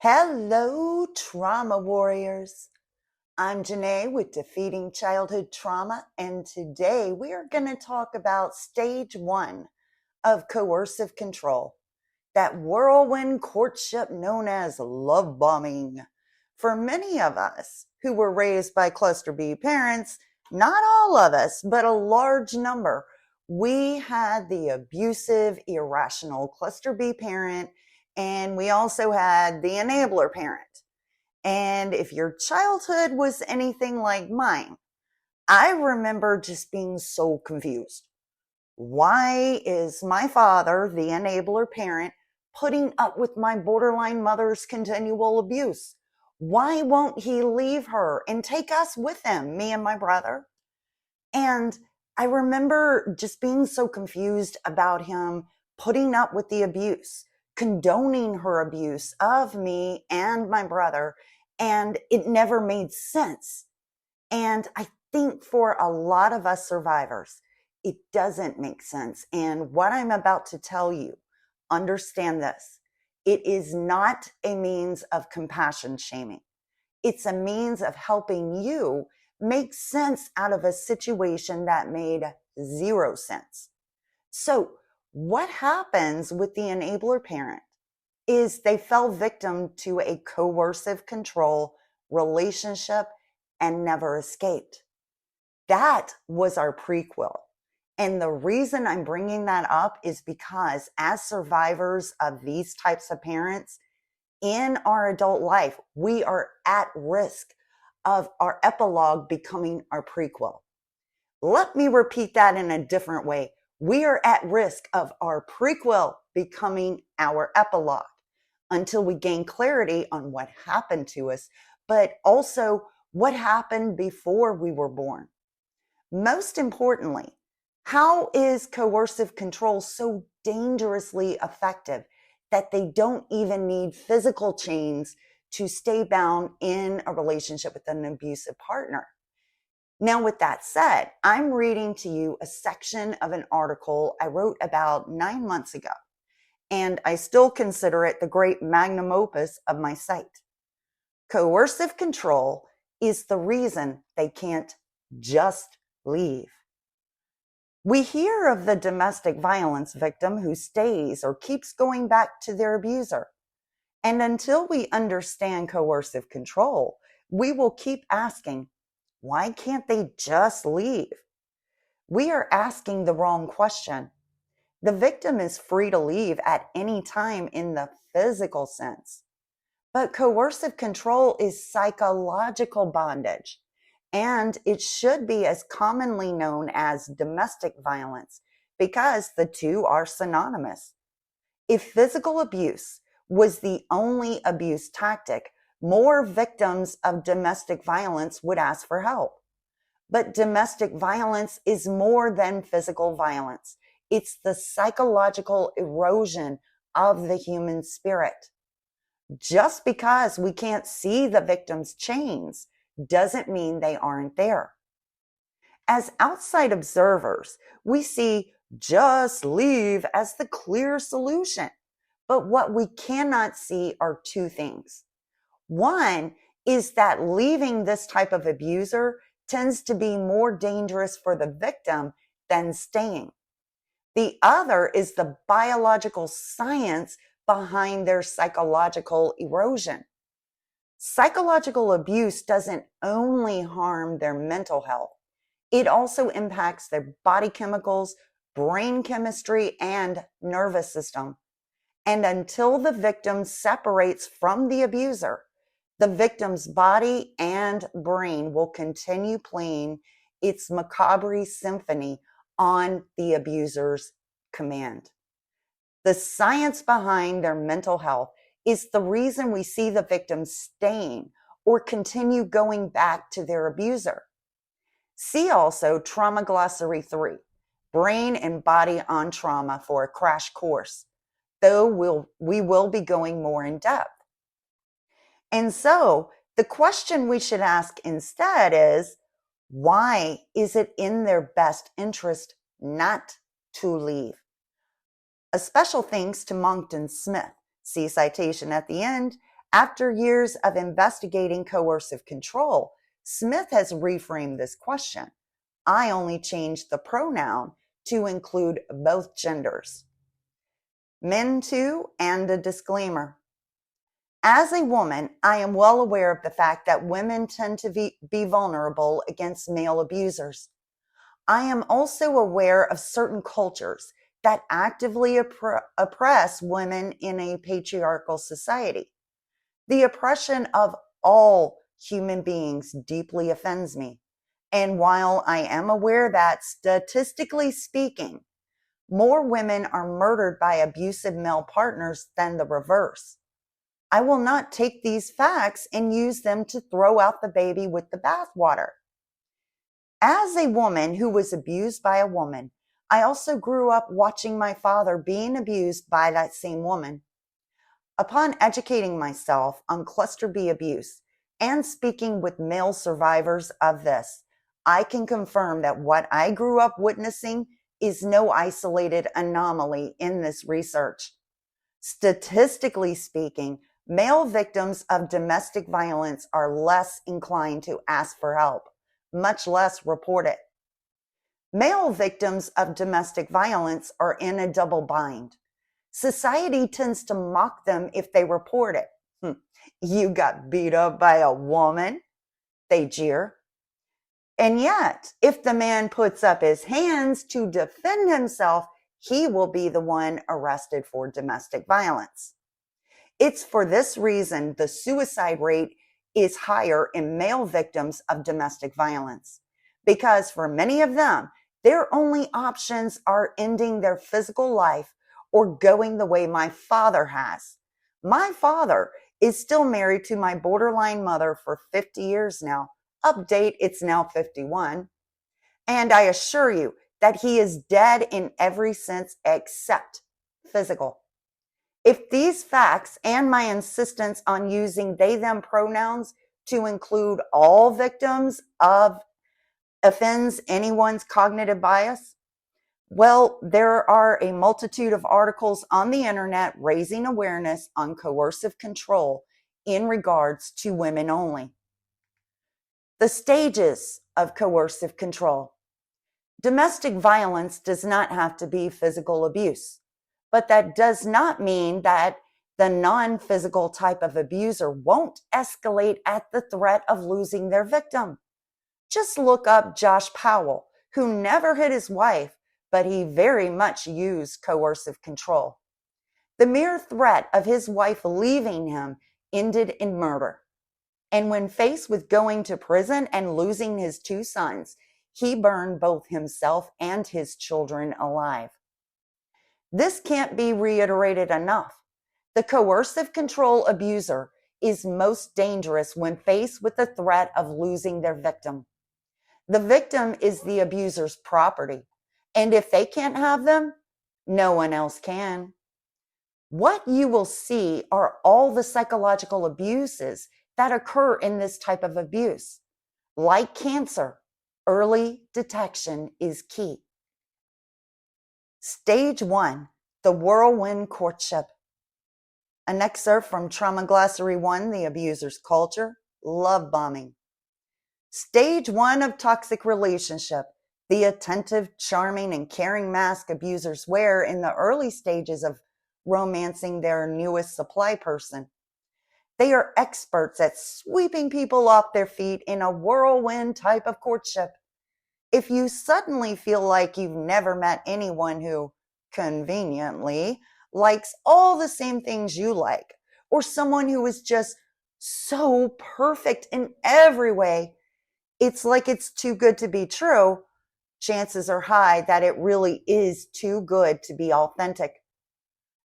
Hello, trauma warriors. I'm Janae with Defeating Childhood Trauma, and today we are going to talk about stage one of coercive control, that whirlwind courtship known as love bombing. For many of us who were raised by cluster B parents, not all of us, but a large number, we had the abusive, irrational cluster B parent, and we also had the enabler parent. And if your childhood was anything like mine, I remember just being so confused. Why is my father, the enabler parent, putting up with my borderline mother's continual abuse? Why won't he leave her and take us with him, me and my brother? And I remember just being so confused about him putting up with the abuse, condoning her abuse of me and my brother, and it never made sense. And I think for a lot of us survivors, it doesn't make sense. And what I'm about to tell you, understand this. It is not a means of compassion shaming. It's a means of helping you make sense out of a situation that made zero sense. So what happens with the enabler parent is they fell victim to a coercive control relationship and never escaped. That was our prequel. And the reason I'm bringing that up is because as survivors of these types of parents, in our adult life, we are at risk of our epilogue becoming our prequel. Let me repeat that in a different way. We are at risk of our prequel becoming our epilogue until we gain clarity on what happened to us, but also what happened before we were born. Most importantly, how is coercive control so dangerously effective that they don't even need physical chains to stay bound in a relationship with an abusive partner? Now, with that said, I'm reading to you a section of an article I wrote about 9 months ago, and I still consider it the great magnum opus of my site. Coercive control is the reason they can't just leave. We hear of the domestic violence victim who stays or keeps going back to their abuser. And until we understand coercive control, we will keep asking, why can't they just leave? We are asking the wrong question. The victim is free to leave at any time in the physical sense. But coercive control is psychological bondage, and it should be as commonly known as domestic violence because the two are synonymous. If physical abuse was the only abuse tactic, more victims of domestic violence would ask for help. But domestic violence is more than physical violence. It's the psychological erosion of the human spirit. Just because we can't see the victim's chains doesn't mean they aren't there. As outside observers, we see just leave as the clear solution. But what we cannot see are two things. One is that leaving this type of abuser tends to be more dangerous for the victim than staying. The other is the biological science behind their psychological erosion. Psychological abuse doesn't only harm their mental health. It also impacts their body chemicals, brain chemistry, and nervous system. And until the victim separates from the abuser, the victim's body and brain will continue playing its macabre symphony on the abuser's command. The science behind their mental health is the reason we see the victim staying or continue going back to their abuser. See also Trauma Glossary 3, Brain and Body on Trauma for a crash course, though we will be going more in depth. And so the question we should ask instead is, why is it in their best interest not to leave? A special thanks to Monckton Smith, see citation at the end, After years of investigating coercive control, Smith has reframed this question. I only changed the pronoun to include both genders. Men too, and a disclaimer. As a woman, I am well aware of the fact that women tend to be vulnerable against male abusers. I am also aware of certain cultures that actively oppress women in a patriarchal society. The oppression of all human beings deeply offends me. And while I am aware that, statistically speaking, more women are murdered by abusive male partners than the reverse, I will not take these facts and use them to throw out the baby with the bathwater. As a woman who was abused by a woman, I also grew up watching my father being abused by that same woman. Upon educating myself on cluster B abuse and speaking with male survivors of this, I can confirm that what I grew up witnessing is no isolated anomaly in this research. Statistically speaking, male victims of domestic violence are less inclined to ask for help, much less report it. Male victims of domestic violence are in a double bind. Society tends to mock them if they report it. You got beat up by a woman, they jeer. And yet, if the man puts up his hands to defend himself, he will be the one arrested for domestic violence. It's for this reason the suicide rate is higher in male victims of domestic violence, because for many of them, their only options are ending their physical life or going the way my father has. My father is still married to my borderline mother for 50 years now. Update, it's now 51. And I assure you that he is dead in every sense except physical. If these facts and my insistence on using they them pronouns to include all victims of offends anyone's cognitive bias, well, there are a multitude of articles on the internet raising awareness on coercive control in regards to women only. The stages of coercive control. Domestic violence does not have to be physical abuse, but that does not mean that the non-physical type of abuser won't escalate at the threat of losing their victim. Just look up Josh Powell, who never hit his wife, but he very much used coercive control. The mere threat of his wife leaving him ended in murder. And when faced with going to prison and losing his 2 sons, he burned both himself and his children alive. This can't be reiterated enough. The coercive control abuser is most dangerous when faced with the threat of losing their victim. The victim is the abuser's property, and if they can't have them, no one else can. What you will see are all the psychological abuses that occur in this type of abuse. Like cancer, early detection is key. Stage 1, the whirlwind courtship. An excerpt from Trauma Glossary 1, The Abuser's Culture, Love Bombing. Stage 1 of toxic relationship, the attentive, charming, and caring mask abusers wear in the early stages of romancing their newest supply person. They are experts at sweeping people off their feet in a whirlwind type of courtship. If you suddenly feel like you've never met anyone who, conveniently, likes all the same things you like, or someone who is just so perfect in every way, it's like it's too good to be true, chances are high that it really is too good to be authentic.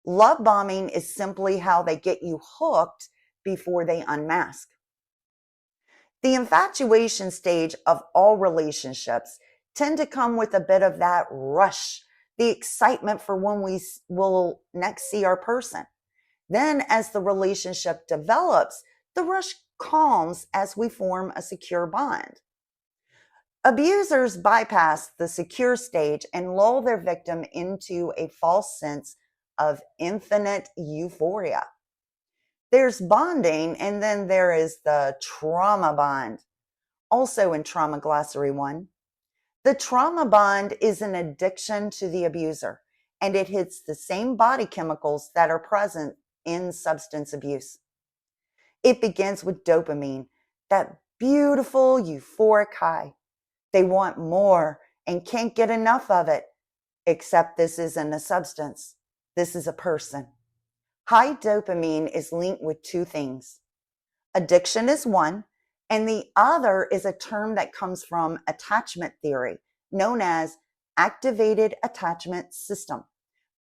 Love bombing is simply how they get you hooked before they unmask. The infatuation stage of all relationships tend to come with a bit of that rush, the excitement for when we will next see our person. Then, as the relationship develops, the rush calms as we form a secure bond. Abusers bypass the secure stage and lull their victim into a false sense of infinite euphoria. There's bonding, and then there is the trauma bond. Also in Trauma Glossary 1, the trauma bond is an addiction to the abuser, and it hits the same body chemicals that are present in substance abuse. It begins with dopamine, that beautiful euphoric high. They want more and can't get enough of it, except this isn't a substance. This is a person. High dopamine is linked with two things. Addiction is one, and the other is a term that comes from attachment theory, known as activated attachment system.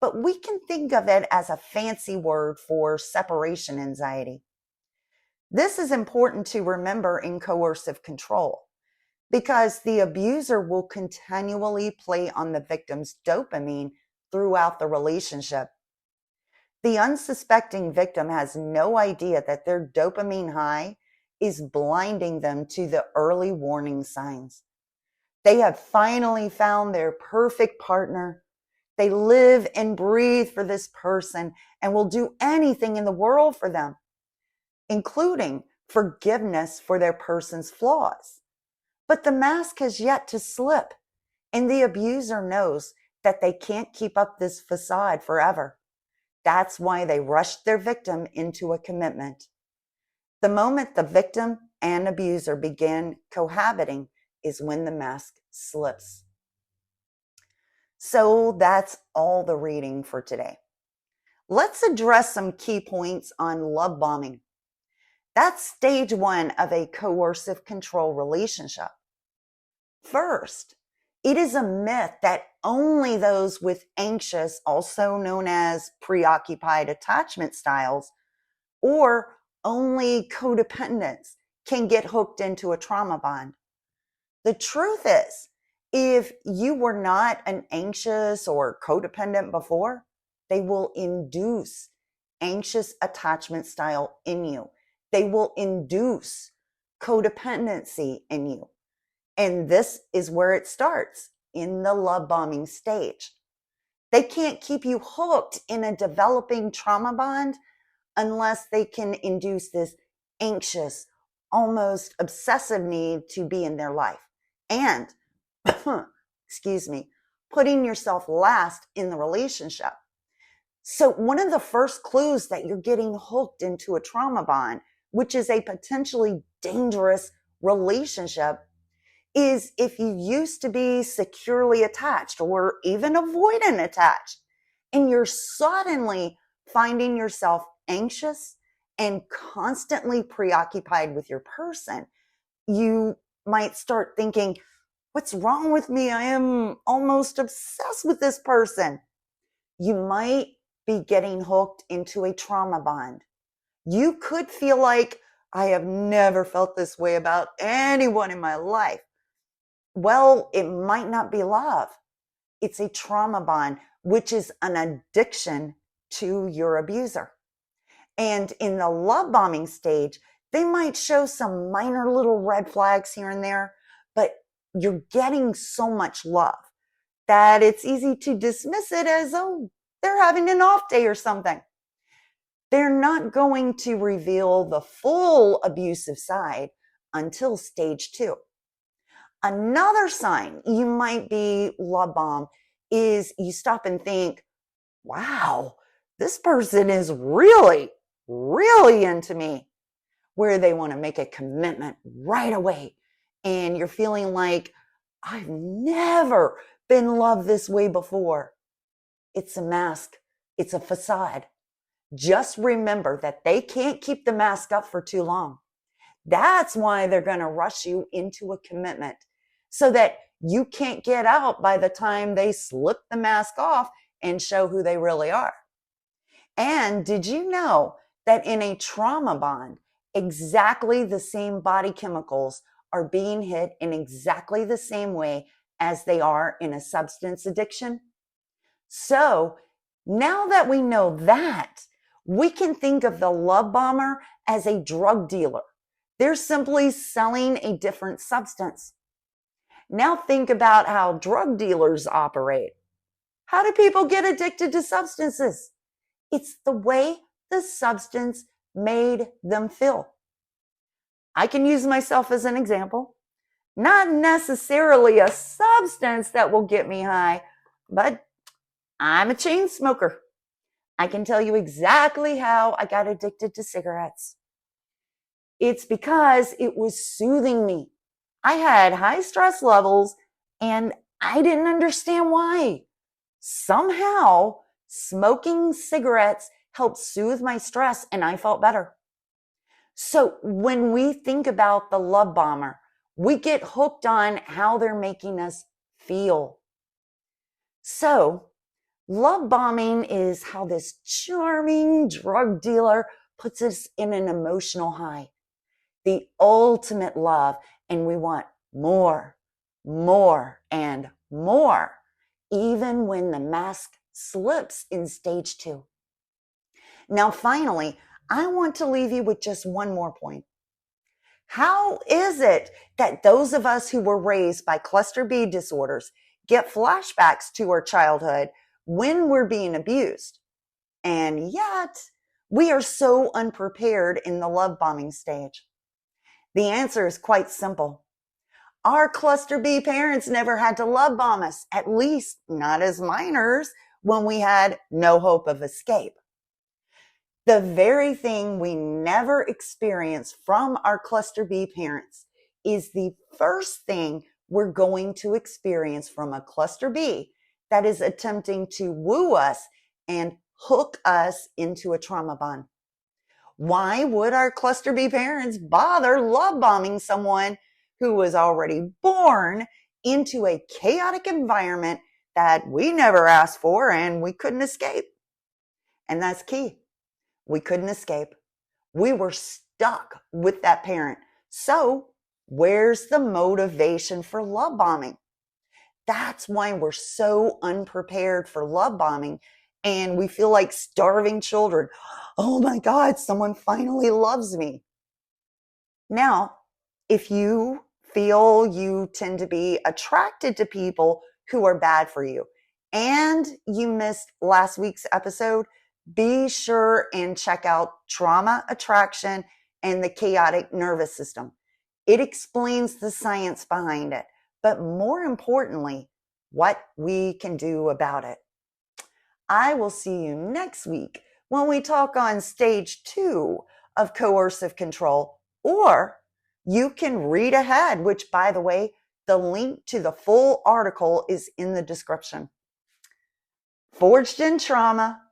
But we can think of it as a fancy word for separation anxiety. This is important to remember in coercive control because the abuser will continually play on the victim's dopamine throughout the relationship. The unsuspecting victim has no idea that their dopamine high is blinding them to the early warning signs. They have finally found their perfect partner. They live and breathe for this person and will do anything in the world for them, including forgiveness for their person's flaws. But the mask has yet to slip, and the abuser knows that they can't keep up this facade forever. That's why they rush their victim into a commitment. The moment the victim and abuser begin cohabiting is when the mask slips. So that's all the reading for today. Let's address some key points on love bombing. That's stage 1 of a coercive control relationship. First, it is a myth that only those with anxious, also known as preoccupied attachment styles, or only codependents can get hooked into a trauma bond. The truth is, if you were not an anxious or codependent before, they will induce anxious attachment style in you. They will induce codependency in you. And this is where it starts, in the love bombing stage. They can't keep you hooked in a developing trauma bond unless they can induce this anxious, almost obsessive need to be in their life. And, putting yourself last in the relationship. So one of the first clues that you're getting hooked into a trauma bond, which is a potentially dangerous relationship, is if you used to be securely attached or even avoidant attached, and you're suddenly finding yourself anxious and constantly preoccupied with your person. You might start thinking, what's wrong with me? I am almost obsessed with this person. You might be getting hooked into a trauma bond. You could feel like, I have never felt this way about anyone in my life. Well, it might not be love. It's a trauma bond, which is an addiction to your abuser. And in the love bombing stage, they might show some minor little red flags here and there, but you're getting so much love that it's easy to dismiss it as, oh, they're having an off day or something. They're not going to reveal the full abusive side until stage 2. Another sign you might be love bombed is you stop and think, wow, this person is really, really into me, where they want to make a commitment right away. And you're feeling like, I've never been loved this way before. It's a mask. It's a facade. Just remember that they can't keep the mask up for too long. That's why they're going to rush you into a commitment so that you can't get out by the time they slip the mask off and show who they really are. And did you know that in a trauma bond, exactly the same body chemicals are being hit in exactly the same way as they are in a substance addiction? So now that we know that, we can think of the love bomber as a drug dealer. They're simply selling a different substance. Now think about how drug dealers operate. How do people get addicted to substances? It's the way the substance made them feel. I can use myself as an example. Not necessarily a substance that will get me high, but I'm a chain smoker. I can tell you exactly how I got addicted to cigarettes. It's because it was soothing me. I had high stress levels and I didn't understand why. Somehow, smoking cigarettes helped soothe my stress and I felt better. So when we think about the love bomber, we get hooked on how they're making us feel. So love bombing is how this charming drug dealer puts us in an emotional high, the ultimate love, and we want more, and more, even when the mask slips in stage 2. Now, finally, I want to leave you with just one more point. How is it that those of us who were raised by cluster B disorders get flashbacks to our childhood when we're being abused? And yet, we are so unprepared in the love bombing stage. The answer is quite simple. Our cluster B parents never had to love bomb us, at least not as minors, when we had no hope of escape. The very thing we never experience from our cluster B parents is the first thing we're going to experience from a cluster B that is attempting to woo us and hook us into a trauma bond. Why would our cluster B parents bother love bombing someone who was already born into a chaotic environment that we never asked for and we couldn't escape? And that's key. We couldn't escape. We were stuck with that parent. So where's the motivation for love bombing? That's why we're so unprepared for love bombing and we feel like starving children. Oh my God, someone finally loves me. Now, if you feel you tend to be attracted to people who are bad for you and you missed last week's episode, be sure and check out Trauma Attraction and the Chaotic Nervous System. It explains the science behind it, but more importantly, what we can do about it. I will see you next week when we talk on stage 2 of coercive control, or you can read ahead, which, by the way, the link to the full article is in the description. Forged in trauma,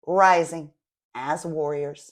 rising as warriors.